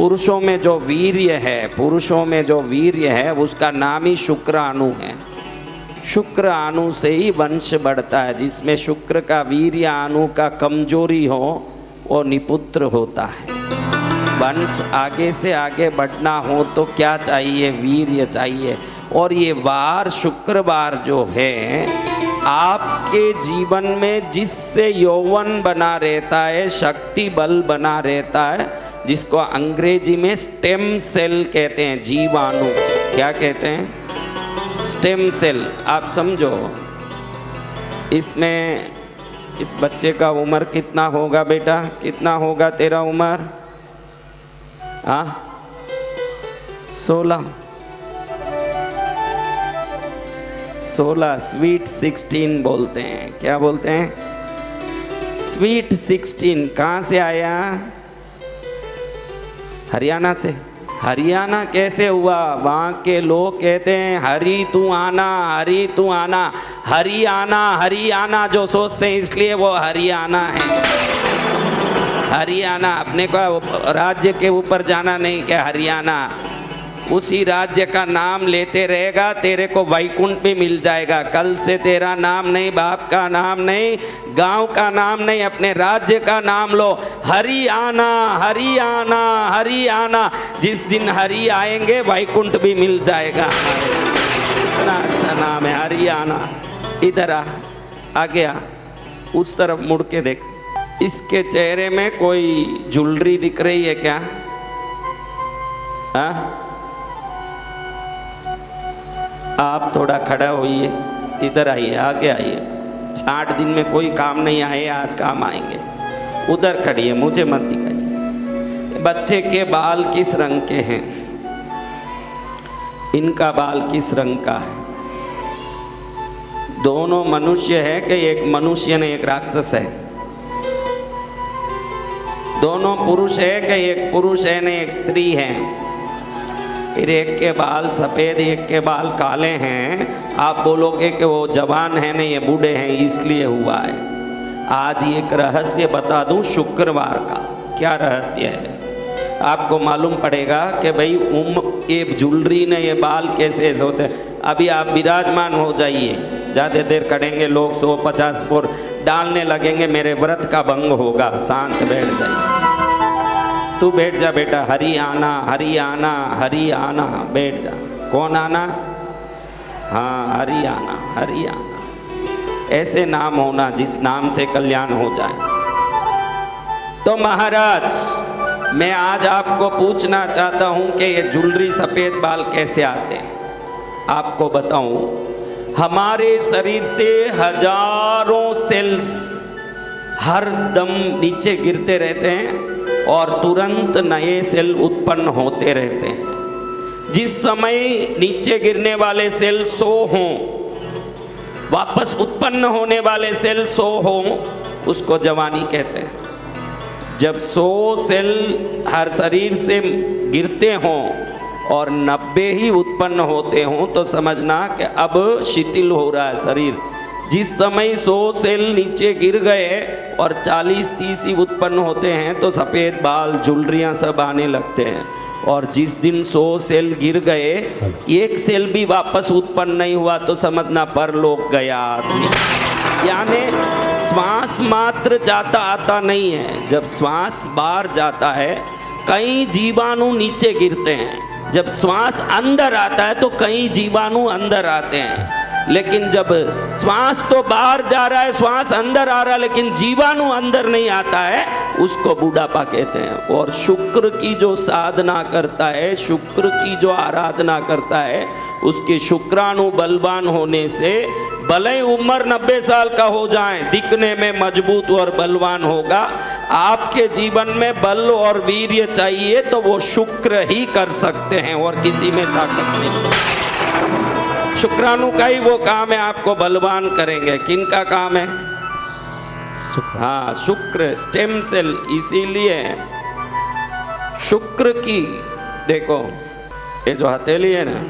पुरुषों में जो वीर्य है, पुरुषों में जो वीर्य है उसका नाम ही शुक्राणु है। शुक्र अणु से ही वंश बढ़ता है। जिसमें शुक्र का वीर्य अणु का कमजोरी हो वो निपुत्र होता है। वंश आगे से आगे बढ़ना हो तो क्या चाहिए? वीर्य चाहिए। और ये वार शुक्रवार जो है आपके जीवन में जिससे यौवन बना रहता है, शक्ति बल बना रहता है, जिसको अंग्रेजी में स्टेम सेल कहते हैं, जीवाणु। क्या कहते हैं? Stem cell. आप समझो, इसमें इस बच्चे का उम्र कितना होगा बेटा? कितना होगा तेरा उम्र? 16 स्वीट 16 बोलते हैं। क्या बोलते हैं? स्वीट 16। कहाँ से आया? हरियाणा से। हरियाणा कैसे हुआ? वहाँ के लोग कहते हैं हरी तू आना, हरी तू आना, हरियाणा, हरियाणा जो सोचते हैं, इसलिए वो हरियाणा है। हरियाणा अपने को राज्य के ऊपर जाना नहीं क्या? हरियाणा उसी राज्य का नाम लेते रहेगा, तेरे को वैकुंठ भी मिल जाएगा। कल से तेरा नाम नहीं, बाप का नाम नहीं, गांव का नाम नहीं, अपने राज्य का नाम लो। हरियाणा, हरियाणा, हरियाणा। जिस दिन हरि आएंगे वैकुंठ भी मिल जाएगा। इतना अच्छा नाम है हरियाणा। इधर आ गया, उस तरफ मुड़ के देख। इसके चेहरे में कोई ज्वेलरी दिख रही है क्या? आप थोड़ा खड़ा होइए, इधर आइए, आगे आइए। 8 दिन में कोई काम नहीं आए, आज काम आएंगे। उधर खड़िए, मुझे मत दिखाइए। बच्चे के बाल किस रंग के हैं? इनका बाल किस रंग का है? दोनों मनुष्य है कि एक मनुष्य ने एक राक्षस है? दोनों पुरुष है कि एक पुरुष है ने एक स्त्री है? फिर एक के बाल सफ़ेद, एक के बाल काले हैं। आप बोलोगे कि वो जवान है नहीं, ये बूढ़े हैं, इसलिए हुआ है। आज एक रहस्य बता दूं शुक्रवार का। क्या रहस्य है? आपको मालूम पड़ेगा कि भाई ये ज्वेलरी ने ये बाल कैसे ऐसे होते हैं। अभी आप विराजमान हो जाइए, ज़्यादा देर करेंगे लोग 150 फुट डालने लगेंगे, मेरे व्रत का भंग होगा। शांत बैठ जाइए। तू बैठ जा बेटा। हरियाणा, हरियाणा, हरियाणा, बैठ जा। कौन आना? हाँ, हरियाणा, हरियाणा। ऐसे नाम होना जिस नाम से कल्याण हो जाए। तो महाराज, मैं आज आपको पूछना चाहता हूं कि ये ज्वेलरी सफ़ेद बाल कैसे आते हैं। आपको बताऊं, हमारे शरीर से हजारों सेल्स हर दम नीचे गिरते रहते हैं और तुरंत नए सेल उत्पन्न होते रहते हैं। जिस समय नीचे गिरने वाले सेल 100 हों, वापस उत्पन्न होने वाले सेल 100 हों, उसको जवानी कहते हैं। जब 100 सेल हर शरीर से गिरते हों और 90 ही उत्पन्न होते हों तो समझना कि अब शिथिल हो रहा है शरीर। जिस समय 100 सेल नीचे गिर गए और 40-30 ही उत्पन्न होते हैं तो सफ़ेद बाल, ज्वेलरियाँ सब आने लगते हैं। और जिस दिन 100 सेल गिर गए, एक सेल भी वापस उत्पन्न नहीं हुआ तो समझना परलोक गया आदमी। यानी श्वास मात्र जाता आता नहीं है। जब श्वास बाहर जाता है, कई जीवाणु नीचे गिरते हैं। जब श्वास अंदर आता है तो कई जीवाणु अंदर आते हैं। लेकिन जब श्वास तो बाहर जा रहा है, श्वास अंदर आ रहा है, लेकिन जीवाणु अंदर नहीं आता है, उसको बुढ़ापा कहते हैं। और शुक्र की जो साधना करता है, शुक्र की जो आराधना करता है, उसके शुक्राणु बलवान होने से भले उम्र 90 साल का हो जाए, दिखने में मजबूत और बलवान होगा। आपके जीवन में बल और वीर्य चाहिए तो वो शुक्र ही कर सकते हैं और किसी में ताकत नहीं। शुक्राणु का ही वो काम है, आपको बलवान करेंगे। किनका काम है? हाँ, शुक्र, स्टेम सेल। इसीलिए शुक्र की, देखो ये जो हथेली है ना,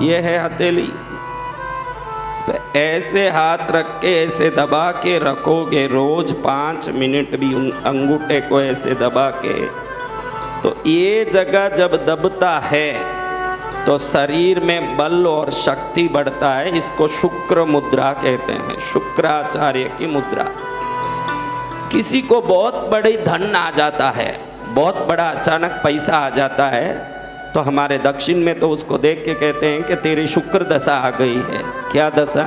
ये है हथेली। ऐसे हाथ रख के ऐसे दबा के रखोगे रोज 5 मिनट भी, अंगूठे को ऐसे दबा के तो ये जगह जब दबता है तो शरीर में बल और शक्ति बढ़ता है। इसको शुक्र मुद्रा कहते हैं, शुक्राचार्य की मुद्रा। किसी को बहुत बड़ी धन आ जाता है, बहुत बड़ा अचानक पैसा आ जाता है, तो हमारे दक्षिण में तो उसको देख के कहते हैं कि तेरी शुक्र दशा आ गई है। क्या दशा?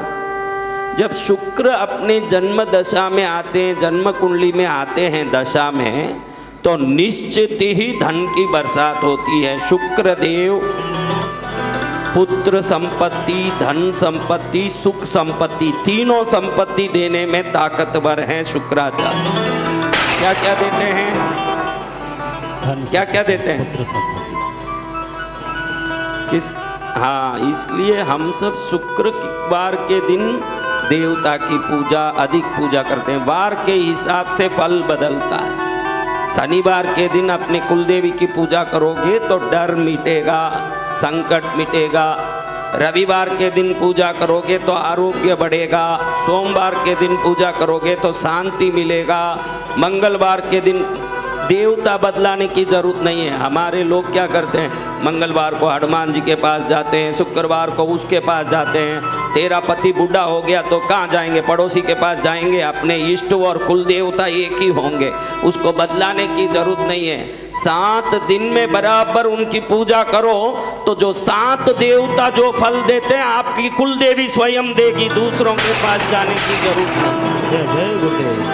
जब शुक्र अपने जन्म दशा में आते हैं, जन्म कुंडली में आते हैं दशा में, तो निश्चित ही धन की बरसात होती है। शुक्र देव पुत्र संपत्ति, धन संपत्ति, सुख संपत्ति, तीनों संपत्ति देने में ताकतवर हैं शुक्राचार्य। क्या क्या देते हैं? क्या क्या देते हैं? हाँ, इसलिए हम सब शुक्रवार के दिन देवता की पूजा, अधिक पूजा करते हैं। वार के हिसाब से फल बदलता है। शनिवार के दिन अपने कुलदेवी की पूजा करोगे तो डर मिटेगा, संकट मिटेगा। रविवार के दिन पूजा करोगे तो आरोग्य बढ़ेगा। सोमवार के दिन पूजा करोगे तो शांति मिलेगा। मंगलवार के दिन देवता बदलाने की जरूरत नहीं है। हमारे लोग क्या करते हैं, मंगलवार को हनुमान जी के पास जाते हैं, शुक्रवार को उसके पास जाते हैं। तेरा पति बूढ़ा हो गया तो कहाँ जाएंगे? पड़ोसी के पास जाएंगे। अपने इष्ट और कुल देवता एक ही होंगे, उसको बदलाने की जरूरत नहीं है। 7 दिन में बराबर उनकी पूजा करो तो जो 7 देवता जो फल देते हैं आपकी कुल देवी स्वयं देगी, दूसरों के पास जाने की जरूरत नहीं। जय जय गुरुदेव।